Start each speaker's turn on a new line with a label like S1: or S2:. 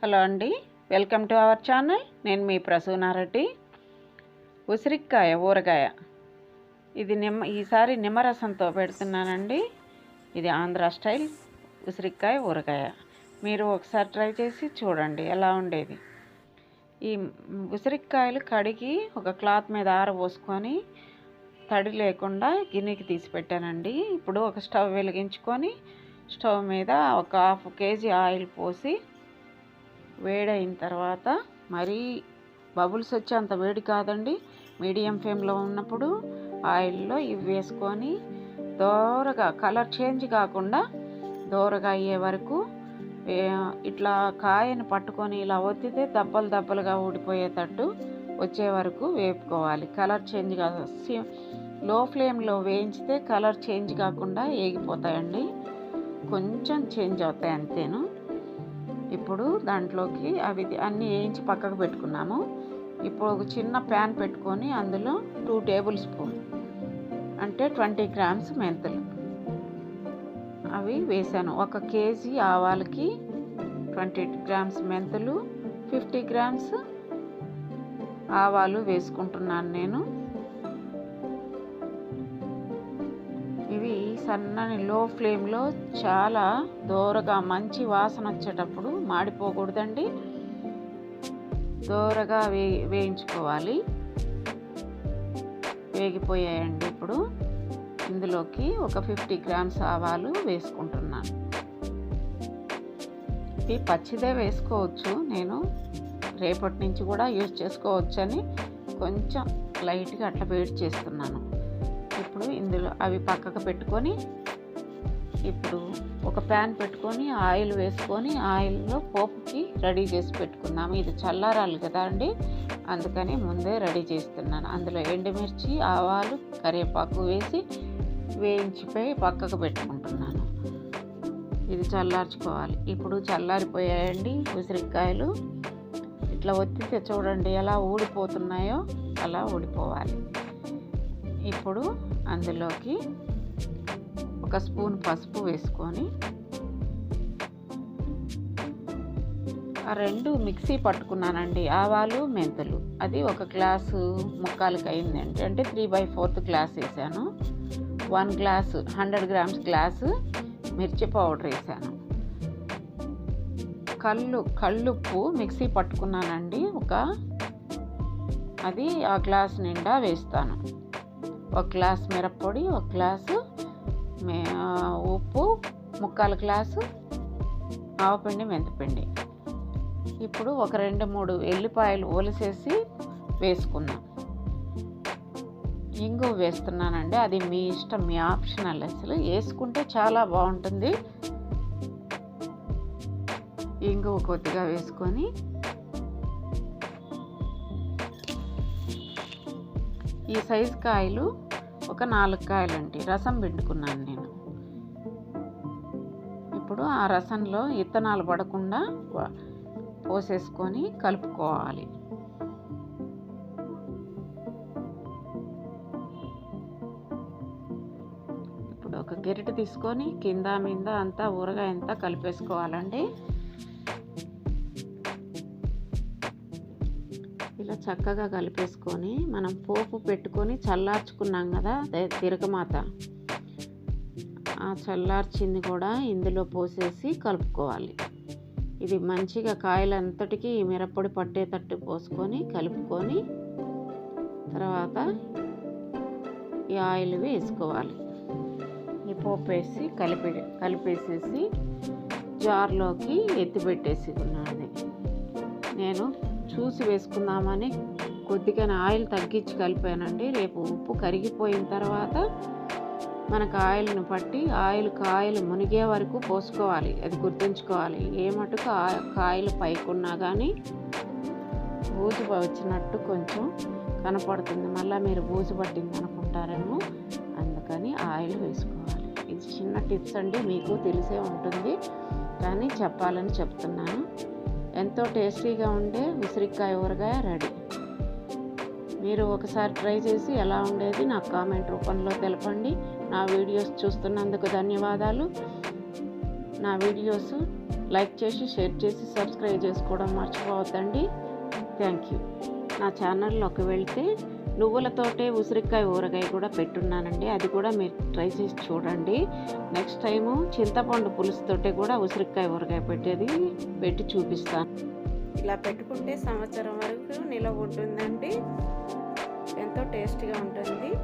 S1: Hello అండి, welcome to our channel. నేను మీ ప్రసూనారెడ్డి. ఉసిరికాయ ఊరగాయ ఇది ఈసారి నిమ్మరసంతో పెడుతున్నానండి. ఇది ఆంధ్ర స్టైల్ ఉసిరికాయ ఊరగాయ. మీరు ఒకసారి ట్రై చేసి చూడండి ఎలా ఉండేది. ఈ ఉసిరికాయలు కడిగి ఒక క్లాత్ మీద ఆరబోసుకొని తడి లేకుండా గిన్నెకి తీసి పెట్టానండి. ఇప్పుడు ఒక స్టవ్ వెలిగించుకొని స్టవ్ మీద ఒక 1/2 kg ఆయిల్ పోసి వేడైన తర్వాత, మరీ బబుల్స్ వచ్చి అంత వేడి కాదండి, మీడియం ఫ్లేమ్లో ఉన్నప్పుడు ఆయిల్లో ఇవి వేసుకొని దోరగా కలర్ చేంజ్ కాకుండా దోరగా అయ్యే వరకు ఇట్లా కాయను పట్టుకొని ఇలా ఒత్తితే దబ్బలు దబ్బలుగా ఊడిపోయేటట్టు వచ్చే వరకు వేపుకోవాలి. కలర్ చేంజ్ కాదు, లో ఫ్లేమ్లో వేయించితే కలర్ చేంజ్ కాకుండా వేగిపోతాయండి, కొంచెం చేంజ్ అవుతాయి అంతేను. ఇప్పుడు దాంట్లోకి అవి అన్నీ వేయించి పక్కకు పెట్టుకున్నాము. ఇప్పుడు ఒక చిన్న ప్యాన్ పెట్టుకొని అందులో 2 టేబుల్ స్పూన్ అంటే 20 grams మెంతులు అవి వేసాను. 1 kg ఆవాలకి 20 grams మెంతులు, 50 grams ఆవాలు వేసుకుంటున్నాను నేను. ఇవి సన్నని లో ఫ్లేమ్లో చాలా దోరగా మంచి వాసన వచ్చేటప్పుడు, మాడిపోకూడదండి, దోరగా వేయించుకోవాలి. వేగిపోయాయండి. ఇప్పుడు ఇందులోకి ఒక 50 grams ఆవాలు వేసుకుంటున్నాను. ఇవి పచ్చిదే వేసుకోవచ్చు, నేను రేపటి నుంచి కూడా యూజ్ చేసుకోవచ్చు అని కొంచెం లైట్గా అట్లా వేడి చేస్తున్నాను. ఇప్పుడు ఇందులో అవి పక్కకు పెట్టుకొని, ఇప్పుడు ఒక ప్యాన్ పెట్టుకొని ఆయిల్ వేసుకొని ఆయిల్లో పోపుకి రెడీ చేసి పెట్టుకున్నాము. ఇది చల్లారాలి కదా అండి, అందుకని ముందే రెడీ చేస్తున్నాను. అందులో ఎండుమిర్చి, ఆవాలు, కరివేపాకు వేసి వేయించిపోయి పక్కకు పెట్టుకుంటున్నాను. ఇది చల్లార్చుకోవాలి. ఇప్పుడు చల్లారిపోయాయండి ఉసిరికాయలు. ఇట్లా ఒత్తితే చూడండి ఎలా ఊడిపోతున్నాయో, అలా ఊడిపోవాలి. ఇప్పుడు అందులోకి 1 స్పూన్ పసుపు వేసుకొని ఆ 2 మిక్సీ పట్టుకున్నానండి, ఆవాలు మెంతులు. అది 1 గ్లాసు ముక్కాలకి అయిందండి, అంటే 3/4 గ్లాస్ వేసాను. 1 గ్లాసు 100 grams గ్లాసు మిర్చి పౌడర్ వేసాను. కళ్ళుప్పు మిక్సీ పట్టుకున్నానండి, అది ఆ గ్లాస్ నిండా వేస్తాను. 1 గ్లాస్ మిరప్పొడి, 1 గ్లాసు ఉప్పు, 1/4 గ్లాసు ఆవపిండి, మెంతిపిండి. ఇప్పుడు ఒక 2-3 ఎల్లిపాయలు ఒలిసేసి వేసుకున్నాం. ఇంగు వేస్తున్నానండి, అది మీ ఇష్టం, మీ ఆప్షనల్, అసలు వేసుకుంటే చాలా బాగుంటుంది. ఇంగు కొద్దిగా వేసుకొని ఈ సైజు కాయలు ఒక 4 కాయలండి రసం పిండుకున్నాను నేను. ఇప్పుడు ఆ రసంలో ఇత్తనాలు పడకుండా పోసేసుకొని కలుపుకోవాలి. ఇప్పుడు ఒక గరిటె తీసుకొని కింద మీద అంతా ఊరగాయ అంతా కలిపేసుకోవాలండి. ఇలా చక్కగా కలిపేసుకొని మనం పోపు పెట్టుకొని చల్లార్చుకున్నాం కదా తిరగమాత, ఆ చల్లార్చింది కూడా ఇందులో పోసేసి కలుపుకోవాలి. ఇది మంచిగా కాయలంతటికి మిరప్పొడి పట్టేటట్టు పోసుకొని కలుపుకొని తర్వాత ఈ ఆయిల్ వేసుకోవాలి. ఈ పోపు వేసి కలిపేసేసి జార్లోకి ఎత్తిపెట్టేసి ఉన్నది. నేను చూసి వేసుకుందామని కొద్దిగా ఆయిల్ తగ్గించి కలిపానండి. రేపు ఉప్పు కరిగిపోయిన తర్వాత మనకు ఆయిల్ను పట్టి కాయలు మునిగే వరకు పోసుకోవాలి, అది గుర్తుంచుకోవాలి. ఏ మటుకు కాయలు పైకున్నా కానీ బూజు వచ్చినట్టు కొంచెం కనపడుతుంది, మళ్ళీ మీరు బూజు పట్టింది అనుకుంటారేమో, అందుకని ఆయిల్ వేసుకోవాలి. ఇది చిన్న టిప్స్ అండి, మీకు తెలిసే ఉంటుంది కానీ చెప్పాలని చెప్తున్నాను. ఎంతో టేస్టీగా ఉండే ఉసిరికాయ ఊరగాయ రెడీ. మీరు ఒకసారి ట్రై చేసి ఎలా ఉండేది నాకు కామెంట్ రూపంలో తెలపండి. నా వీడియోస్ చూస్తున్నందుకు ధన్యవాదాలు. నా వీడియోస్ లైక్ చేసి షేర్ చేసి సబ్స్క్రైబ్ చేసుకోవడం మర్చిపోవద్దండి. Thank you. నా ఛానల్లోకి వెళ్తే నువ్వులతోటే ఉసిరికాయ ఊరగాయ కూడా పెట్టున్నానండి. అది కూడా మీరు ట్రై చేసి చూడండి. నెక్స్ట్ టైము చింతపండు పులుసుతోటే కూడా ఉసిరికాయ ఊరగాయ పెట్టి చూపిస్తాను. ఇలా పెట్టుకుంటే సంవత్సరం వరకు నిలవ ఉంటుందండి. ఎంతో టేస్టీగా ఉంటుంది.